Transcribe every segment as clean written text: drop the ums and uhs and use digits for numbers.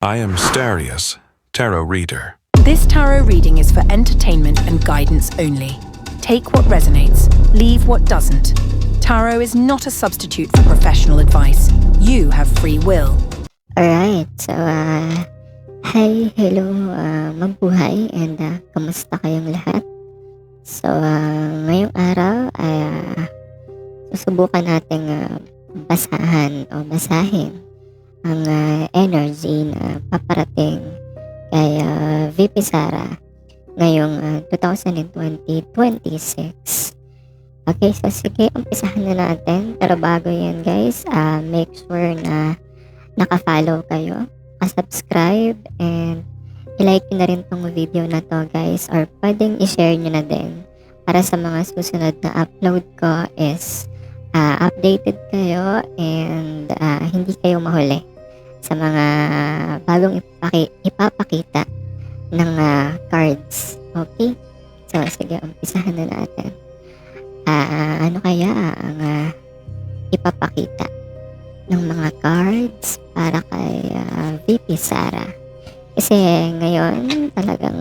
I am Starius, tarot reader. This tarot reading is for entertainment and guidance only. Take what resonates, leave what doesn't. Tarot is not a substitute for professional advice. You have free will. Alright, so hi, hello, mabuhay, and kamusta kayong lahat? So, ngayong araw ay susubukan nating basahan o basahin ang energy na paparating kay VP Sara ngayong 2026. Okay, so sige, umpisahan na natin. Pero bago yan guys, make sure na naka-follow kayo, subscribe, and i-like nyo na rin tong video na to guys, or pwedeng i-share nyo na din para sa mga susunod na upload ko is updated kayo and hindi kayo mahuli sa mga bagong ipapakita ng cards. Okay? So sige, umpisahan na natin. Ano kaya ang ipapakita ng mga cards para kay VP Sara? Kasi ngayon talagang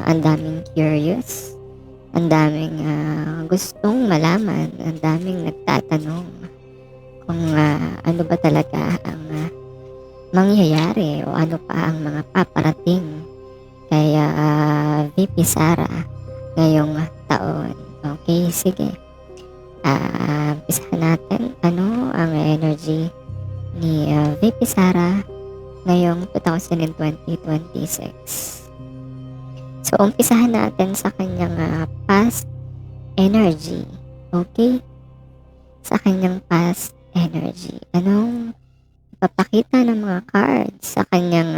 ang daming curious, ang daming gustong malaman, ang daming nagtatanong kung ano ba talaga ang mangyayari o ano pa ang mga paparating kay VP Sara ngayong taon. Okay, sige. Umpisahan natin ano ang energy ni VP Sara ngayong 2026. So, umpisahan natin sa kanyang past energy. Okay? Sa kanyang past energy. Anong ipapakita ng mga cards sa kanyang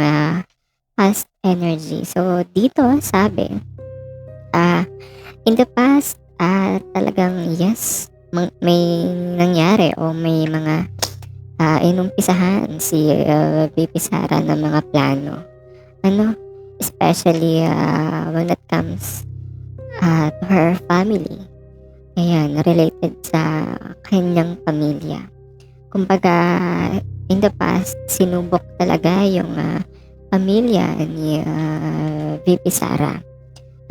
past energy? So, dito sabi, in the past, talagang yes, may nangyari o may mga inumpisahan si VP Sara ng mga plano. Ano? Especially when it comes to her family. Ayan, related sa kanyang pamilya. Kumbaga, in the past, sinubok talaga yung pamilya ni VP Sara.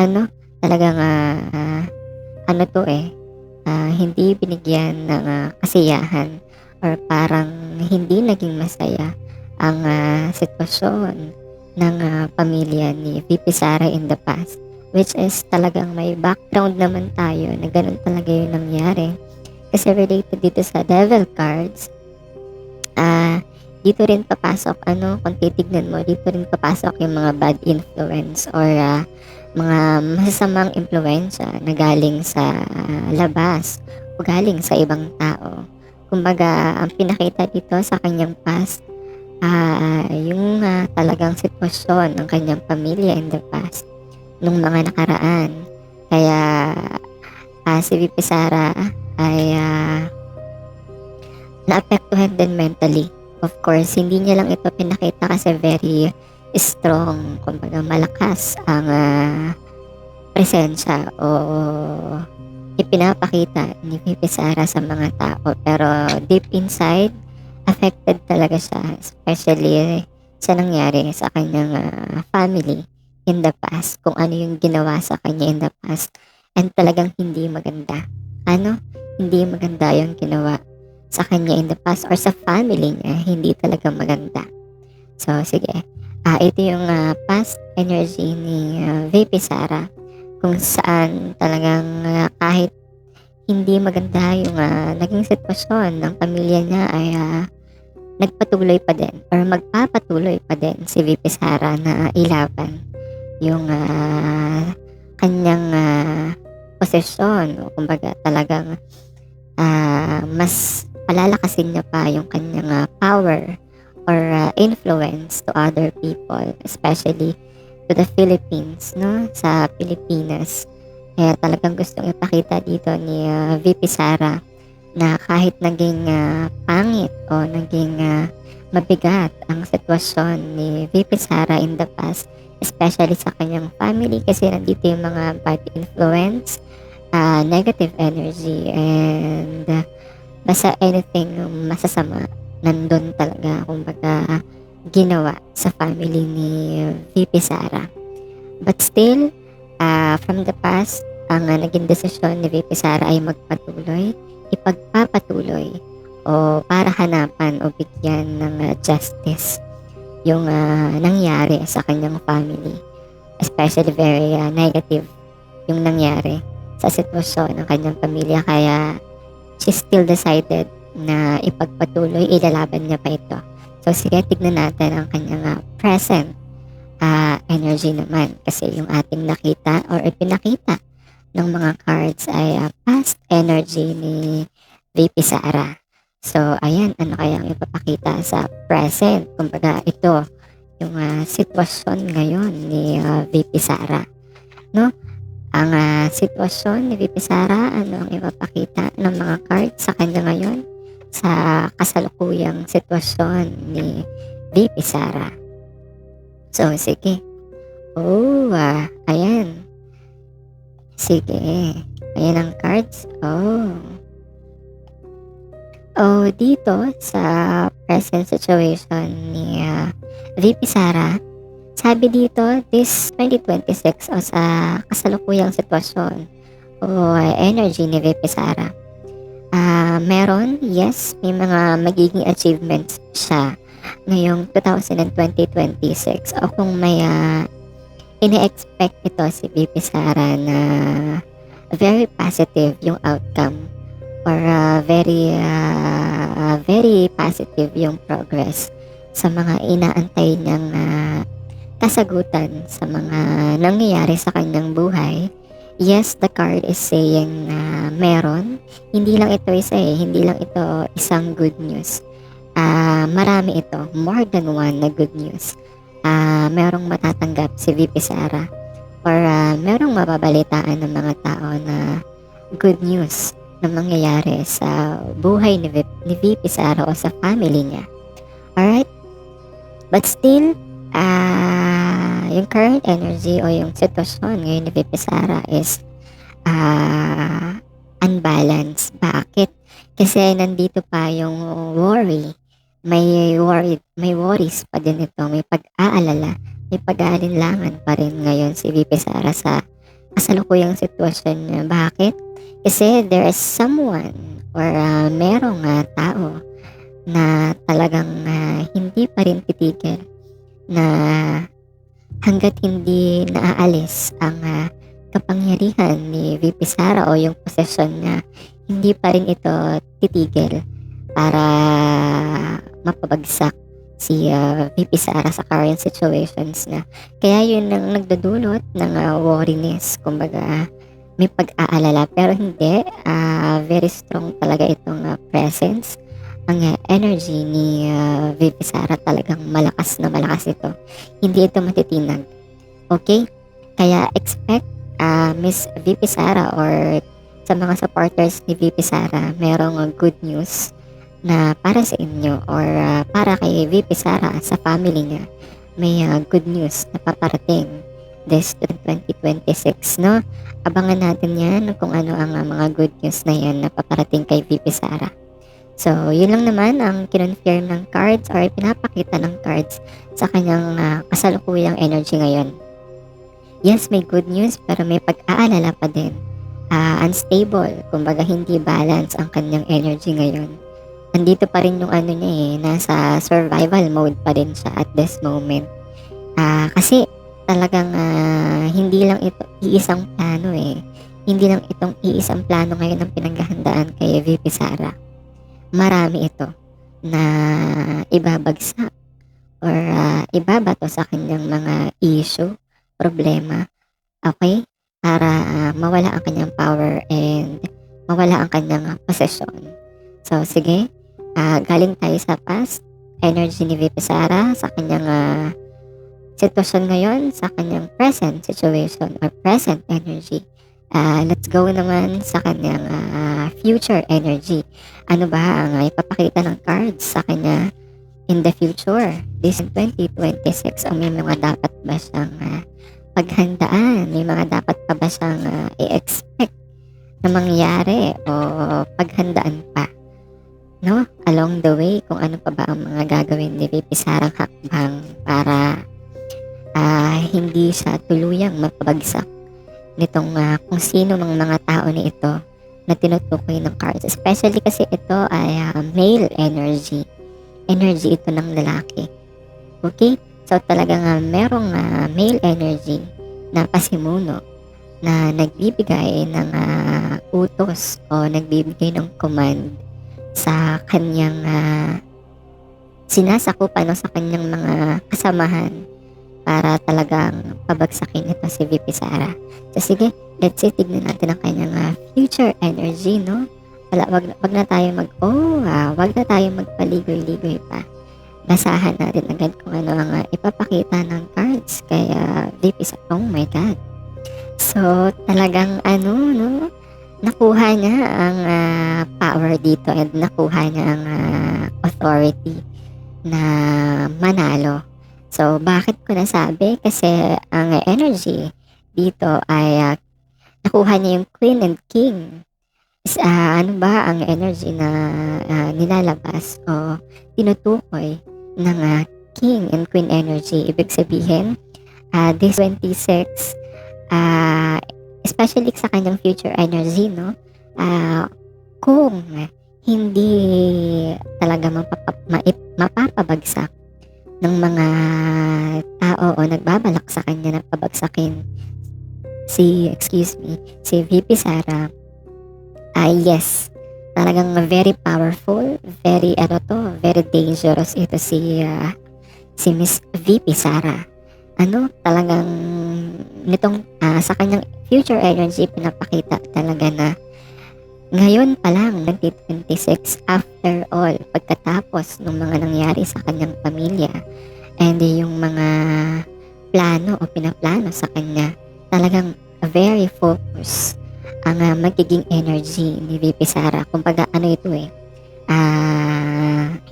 Ano? Talagang hindi binigyan ng kasiyahan or parang hindi naging masaya ang sitwasyon ng pamilya ni VP Sara in the past, which is talagang may background naman tayo na ganun talaga yung nangyari kasi related dito sa devil cards. Dito rin papasok kung titignan mo, dito rin papasok yung mga bad influence or mga masasamang impluwensya na galing sa labas o galing sa ibang tao. Kumbaga, ang pinakita dito sa kanyang past, yung talagang sitwasyon ng kanyang pamilya in the past, nung mga nakaraan. Kaya, si VP Sara ay naapektuhan din mentally. Of course, hindi niya lang ito pinakita kasi very strong, kumbaga malakas ang presensya o ipinapakita ni VP Sara sa mga tao, pero deep inside affected talaga siya, especially sa nangyari sa kanyang family in the past, kung ano yung ginawa sa kanya in the past, and talagang hindi maganda. Hindi maganda yung ginawa sa kanya in the past or sa family niya, hindi talaga maganda. So sige, ito yung past energy ni VP Sara, kung saan talagang kahit hindi maganda yung naging sitwasyon ng pamilya niya ay nagpatuloy pa din or magpapatuloy pa din si VP Sara na ilaban yung kanyang posisyon, o kumbaga talagang mas palalakasin niya pa yung kanyang power or influence to other people, especially to the Philippines, no? Sa Pilipinas. Kaya talagang gustong ipakita dito ni VP Sara na kahit naging pangit o naging mabigat ang sitwasyon ni VP Sara in the past, especially sa kanyang family, kasi nandito yung mga bad influence, negative energy, and basta anything masasama nandun talaga. Kumbaga ginawa sa family ni VP Sara. But still, from the past, ang naging desisyon ni VP Sara ay magpatuloy, ipagpapatuloy o para hanapan o bigyan ng justice yung nangyari sa kanyang family. Especially very negative yung nangyari sa sitwasyon ng kanyang pamilya, kaya she still decided na ipagpatuloy, ilalaban niya pa ito. So sige, tignan natin ang kanyang present energy naman, kasi yung ating nakita or ipinakita ng mga cards ay past energy ni VP Sara. So ayan, ano kaya ang ipapakita sa present? Kumbaga ito yung sitwasyon ngayon ni VP Sara, no? Ang sitwasyon ni VP Sara, ano ang ipapakita ng mga cards sa kanya ngayon sa kasalukuyang sitwasyon ni VP Sara? So sige. Ayan. Sige. Ayan ang cards. Dito sa present situation ni VP Sara, sabi dito, this 2026 o sa kasalukuyang sitwasyon o energy ni VP Sara, meron, yes, may mga magiging achievements siya ngayong 2026, o kung may ine-expect ito si VP Sara na very positive yung outcome or very positive yung progress sa mga inaantay niyang kasagutan sa mga nangyayari sa kanyang buhay. Yes, the card is saying na meron. Hindi lang ito hindi lang ito isang good news. Marami ito, more than one na good news. Merong matatanggap si VP Sara or merong mababalitaan ng mga tao na good news na mangyayari sa buhay ni VP Sara o sa family niya. Alright? But still, yung current energy o yung sitwasyon ngayon ni VP Sara is unbalanced. Bakit? Kasi nandito pa yung worry. May worries pa din ito. May pag-aalala. May pag-aalinlangan pa rin ngayon si VP Sara sa kasalukuyang sitwasyon niya. Bakit? Kasi there is someone or merong tao na talagang hindi pa rin titigil na hanggat hindi naaalis ang kapangyarihan ni VP Sara o yung posesyon niya, hindi pa rin ito titigil para mapabagsak si VP Sara sa current situations niya. Kaya yun ang nagdudulot ng worriness, kumbaga may pag-aalala, pero hindi, very strong talaga itong presence. Ang energy ni VP Sara talagang malakas na malakas ito. Hindi ito matitinag. Okay? Kaya expect Miss VP Sara or sa mga supporters ni VP Sara, merong good news na para sa inyo or para kay VP Sara sa family niya. May good news na paparating this 2026, no? Abangan natin yan kung ano ang mga good news na yan na paparating kay VP Sara. So, yun lang naman ang kinonfirm ng cards or pinapakita ng cards sa kanyang kasalukuyang energy ngayon. Yes, may good news pero may pag-aalala pa din. Unstable, kumbaga hindi balance ang kanyang energy ngayon. Nandito pa rin yung niya nasa survival mode pa rin siya at this moment. Kasi talagang hindi lang ito iisang plano Hindi lang itong iisang plano ngayon ang pinaghahandaan kay VP Sara. Marami ito na ibabagsak or ibabato sa kanyang mga issue, problema, okay? Para mawala ang kanyang power and mawala ang kanyang possession. So, sige, galing tayo sa past energy ni VP Sara sa kanyang sitwasyon ngayon, sa kanyang present situation or present energy. Let's go naman sa kanyang future energy. Ano ba ang ipapakita ng cards sa kanya in the future? This 2026, o may mga dapat ba siyang paghandaan? May mga dapat pa ba siyang i-expect na mangyari o paghandaan pa? no, along the way kung ano pa ba ang mga gagawin ni VP Sarang hakbang para hindi siya tuluyang mapabagsak nitong kung sino mang mga tao na ito na tinutukoy ng cards. Especially kasi ito ay male energy. Energy ito ng lalaki. Okay? So talagang merong male energy na pasimuno na nagbibigay ng utos o nagbibigay ng command sa kanyang sinasakupan o sa kanyang mga kasamahan para talagang pabagsakin ito si VP Sara. So sige, let's see, tignan natin ang kanyang future energy, no? Wag na tayo wag na tayo magpaligoy-ligoy pa. Basahan natin agad kung ano ang ipapakita ng cards kay VP Sara. Oh my God. So talagang no? Nakuha niya ang power dito and nakuha niya ang authority na manalo. So, bakit ko nasabi? Kasi ang energy dito ay nakuha niya yung Queen and King. Ano ba ang energy na nilalabas o tinutukoy ng King and Queen energy? Ibig sabihin, this 26, especially sa kanyang future energy, no? Kung hindi talaga mapapabagsak ng mga tao o nagbabalak sa kanya na pabagsakin si VP Sara, yes, talagang very powerful, very dangerous ito si Miss VP Sara. Talagang nitong sa kanyang future energy pinapakita talaga na ngayon pa lang, 2026, after all, pagkatapos ng mga nangyari sa kanyang pamilya and yung mga plano o pinaplano sa kanya, talagang very focus ang magiging energy ni VP Sara. Kumbaga, ito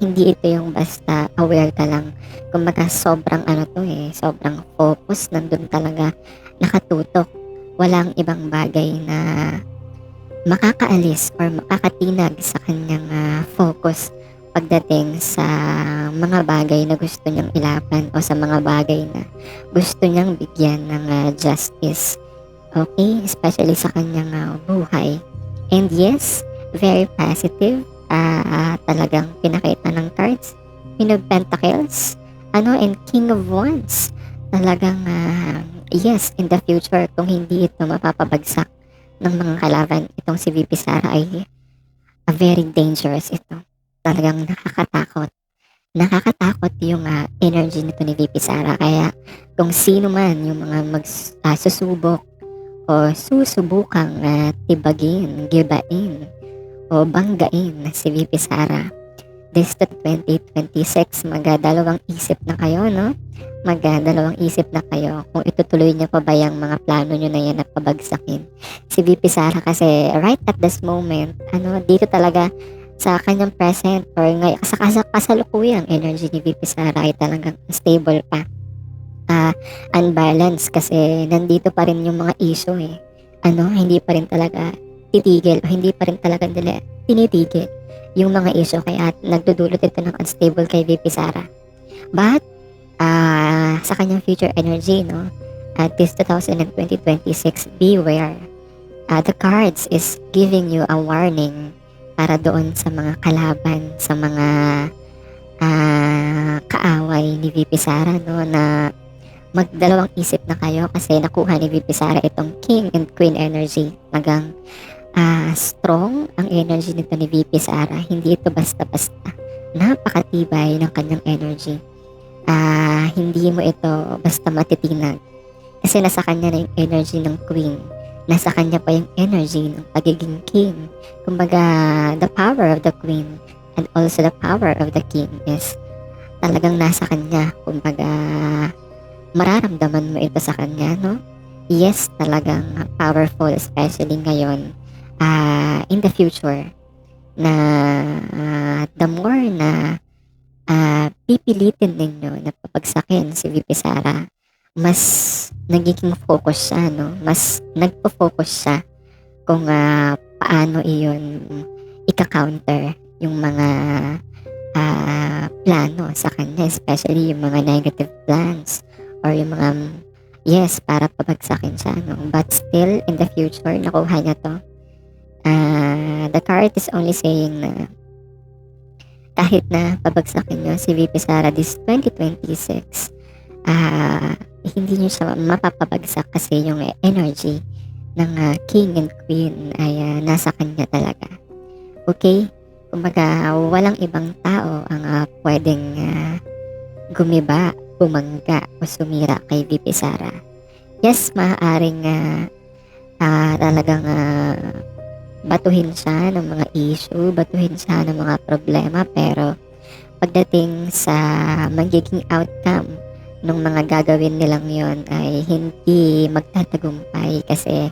hindi ito yung basta aware ka lang. Kumbaga, sobrang sobrang focus, nandun talaga nakatutok. Walang ibang bagay na makakaalis or makakatinag sa kanyang focus pagdating sa mga bagay na gusto niyang ilaban o sa mga bagay na gusto niyang bigyan ng justice. Okay? Especially sa kanyang buhay. And yes, very positive. Talagang pinakita ng cards. Queen of Pentacles, and King of Wands. Talagang, yes, in the future, kung hindi ito mapapabagsak ng mga kalaban, itong si VP Sara ay very dangerous ito. Talagang nakakatakot. Nakakatakot yung energy nito ni VP Sara. Kaya kung sino man yung mga susubok o susubukang tibagin, gibain o banggain si VP Sara, this to 2026, magdalawang isip na kayo, no? Magdalawang isip na kayo kung itutuloy niya pa ba yung mga plano niyo na yan na pabagsakin si VP Sara. Kasi right at this moment, dito talaga sa kanyang present or sa kasalukuyang energy ni VP Sara ay talagang stable pa, unbalanced, kasi nandito pa rin yung mga issue hindi pa rin talaga titigil o hindi pa rin talaga nila tinitigil yung mga issue, kaya nagdudulot ito ng unstable kay VP Sara. But sa kanyang future energy, no, at this 2026, beware. The cards is giving you a warning para doon sa mga kalaban, sa mga kaaway ni VP Sara, no, na magdalawang isip na kayo kasi nakuha ni VP Sara itong King and Queen energy. Nagang strong ang energy nito ni VP Sara. Hindi ito basta-basta. Napakatibay ng kanyang energy. Hindi mo ito basta matitinag. Kasi nasa kanya na yung energy ng Queen. Nasa kanya pa yung energy ng pagiging King. Kumbaga, the power of the Queen and also the power of the King is talagang nasa kanya. Kumbaga, mararamdaman mo ito sa kanya, no? Yes, talagang powerful, especially ngayon, in the future, na the more na pipilitin ninyo na papagsakin si VP Sara, mas nagiging focus siya, no? Mas nagpo-focus siya kung paano iyon ika-counter yung mga plano sa kanya, especially yung mga negative plans or yung mga yes, para pabagsakin siya, no? But still, in the future, nakuha niya to. The card is only saying na kahit na pabagsakin niyo si VP Sara this 2026, hindi niyo siya mapapabagsak kasi yung energy ng King and Queen ay nasa kanya talaga. Okay? Kumbaga, walang ibang tao ang pwedeng gumiba, bumangga o sumira kay VP Sara. Yes, maaaring talagang batuhin siya ng mga issue, batuhin siya ng mga problema, pero pagdating sa magiging outcome ng mga gagawin nilang yon ay hindi magtatagumpay kasi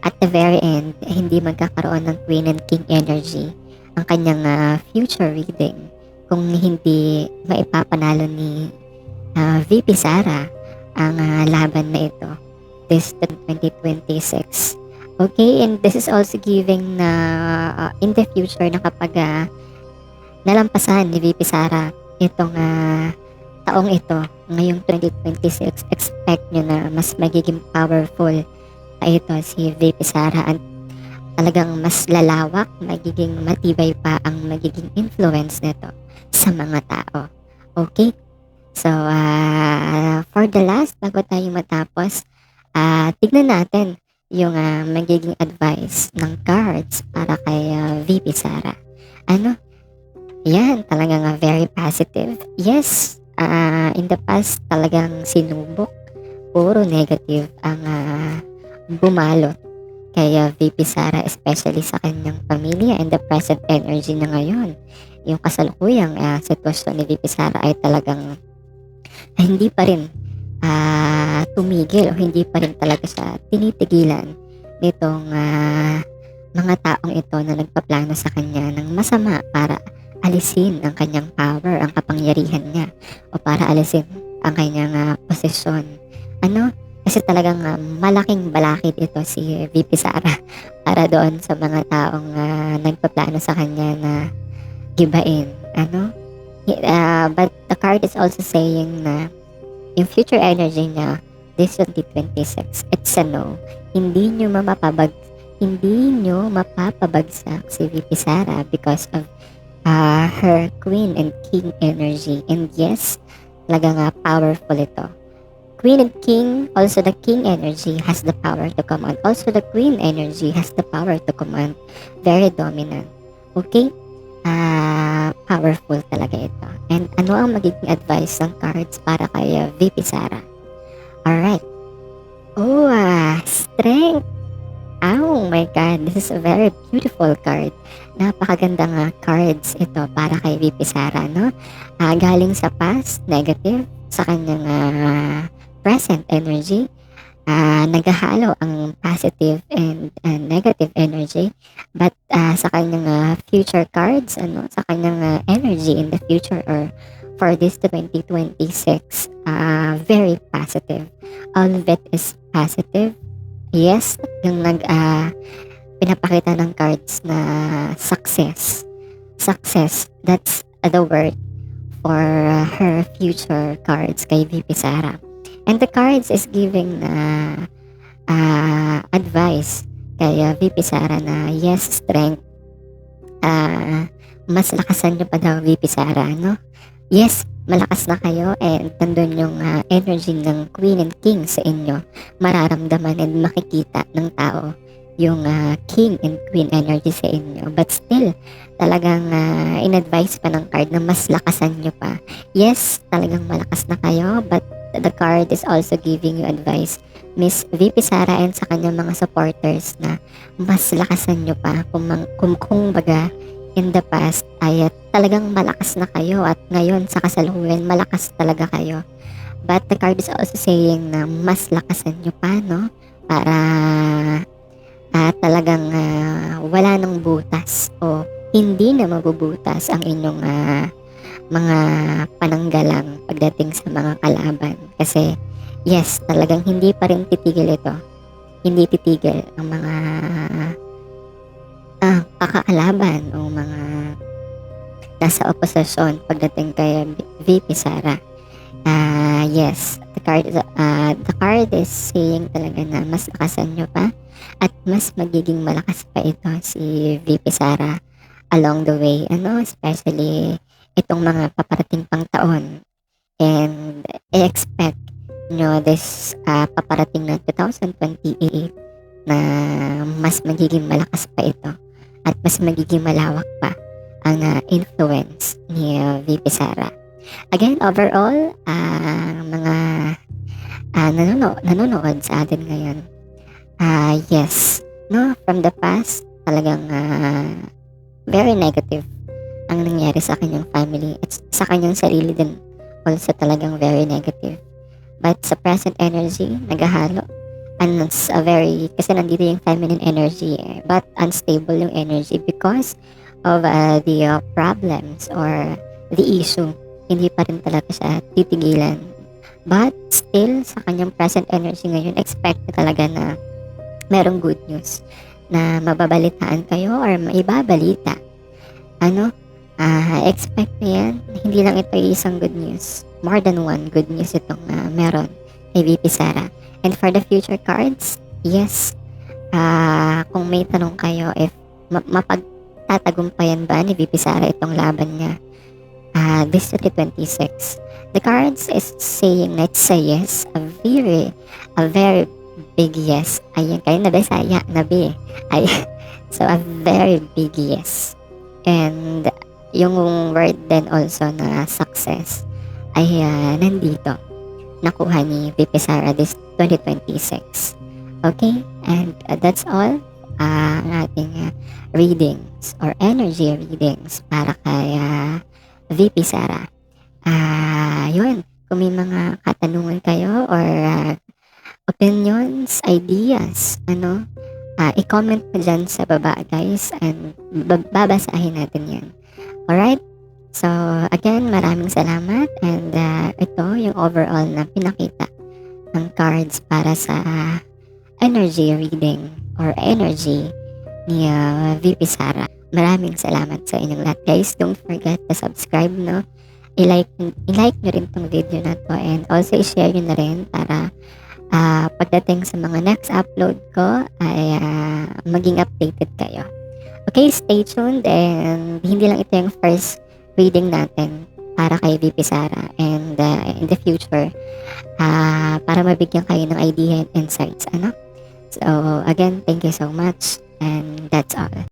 at the very end, hindi magkakaroon ng Queen and King energy ang kanyang future reading kung hindi maipapanalo ni VP Sara ang laban na ito this 2026. Okay, and this is also giving na in the future na kapag nalampasan ni VP Sara itong taong ito, ngayong 2026, expect nyo na mas magiging powerful pa ito si VP Sara at talagang mas lalawak, magiging matibay pa ang magiging influence nito sa mga tao. Okay? So, for the last, bago tayo matapos, tignan natin yung magiging advice ng cards para kay VP Sara. Ano? Yan, talagang very positive. Yes, in the past talagang sinubok, puro negative ang bumalot kay VP Sara, especially sa kanyang pamilya and the present energy na ngayon. Yung kasalukuyang sitwasyon ni VP Sara ay talagang hindi pa rin tumigil o hindi pa rin talaga siya tinitigilan nitong mga taong ito na nagpaplano sa kanya ng masama para alisin ang kanyang power, ang kapangyarihan niya o para alisin ang kanyang posisyon. Ano? Kasi talagang malaking balakid ito si VP Sara para doon sa mga taong nagpaplano sa kanya na gibain. Ano? But the card is also saying na yung future energy niya this 2026, it's a no. Hindi nyo mapapabagsak si VP Sara because of her Queen and King energy. And yes, talagang powerful ito. Queen and King, also the King energy has the power to command. Also the Queen energy has the power to command. Very dominant. Okay? Powerful talaga ito. And ano ang magiging advice ng cards para kay VP Sara? Alright. Oh, strength. Oh my God, this is a very beautiful card. Napakagandang cards ito para kay VP Sara, no? Galing sa past, negative, sa kanyang present energy. Naghahalo ang positive and negative energy. But sa kanyang future cards, sa kanyang energy in the future or for this 2026, very positive. All of it is positive. Yes, yung pinapakita ng cards na success. Success, that's the word for her future cards kay VP Sara. And the cards is giving advice kay VP Sara na yes, strength. Mas lakasan nyo pa daw VP Sara, no? Yes, malakas na kayo and nandun yung energy ng Queen and King sa inyo. Mararamdaman and makikita ng tao yung King and Queen energy sa inyo. But still, talagang in-advise pa ng card na mas lakasan nyo pa. Yes, talagang malakas na kayo, but the card is also giving you advice, Miss VP Sara, and sa kanyang mga supporters na mas lakasan nyo pa kung baga in the past ay talagang malakas na kayo at ngayon sa kasalukuyan malakas talaga kayo. But the card is also saying na mas lakasan nyo pa, no? Para talagang wala nang butas o hindi na mabubutas ang inyong mga pananggalang pagdating sa mga kalaban. Kasi yes, talagang hindi pa rin titigil ito. Hindi titigil ang mga kakaalaban o mga nasa oposisyon pagdating kay VP Sara. Yes, the card is saying talaga na mas lakasan nyo pa at mas magiging malakas pa ito si VP Sara along the way, especially itong mga paparating pang taon. And I-expect nyo this paparating na 2028 na mas magiging malakas pa ito at mas magiging malawak pa ang influence ni VP Sara. Again, overall, mga nanonood sa atin ngayon, yes, no, from the past, talagang very negative ang nangyari sa kanyang family at sa kanyang sarili din, also talagang very negative. But sa present energy, naghahalo. And it's kasi nandito yung feminine energy, but unstable yung energy because of the problems or the issue. Hindi pa rin talaga siya titigilan. But still, sa kanyang present energy ngayon, expect talaga na merong good news na mababalitaan kayo or maibabalita. Expect na yan. Hindi lang ito isang good news. More than one good news itong meron kay VP Sara. And for the future cards, yes, kung may tanong kayo if mapagtatagumpayan ba ni VP Sara itong laban niya this 2026. The cards is saying na it's a yes, a very big yes. Ayun kayo na Bisaya, nabi. So a very big yes. And yung word din also na success ay nandito. Nakuha ni VP Sara this 2026. Okay? And that's all ang ating readings or energy readings para kay VP Sara. Yun. Kung may mga katanungan kayo or opinions, ideas, i-comment mo dyan sa baba, guys, and babasahin natin yan. Alright? So, again, maraming salamat, and ito yung overall na pinakita ng cards para sa energy reading or energy ni VP Sara. Maraming salamat sa inyong lahat, guys. Don't forget to subscribe, no? I-like nyo rin tong video na to, and also i-share nyo na rin para pagdating sa mga next upload ko ay maging updated kayo. Okay, stay tuned, and hindi lang ito yung first reading natin para kay VP Sara, and in the future para mabigyan kayo ng idea and insights. So again, thank you so much, and that's all.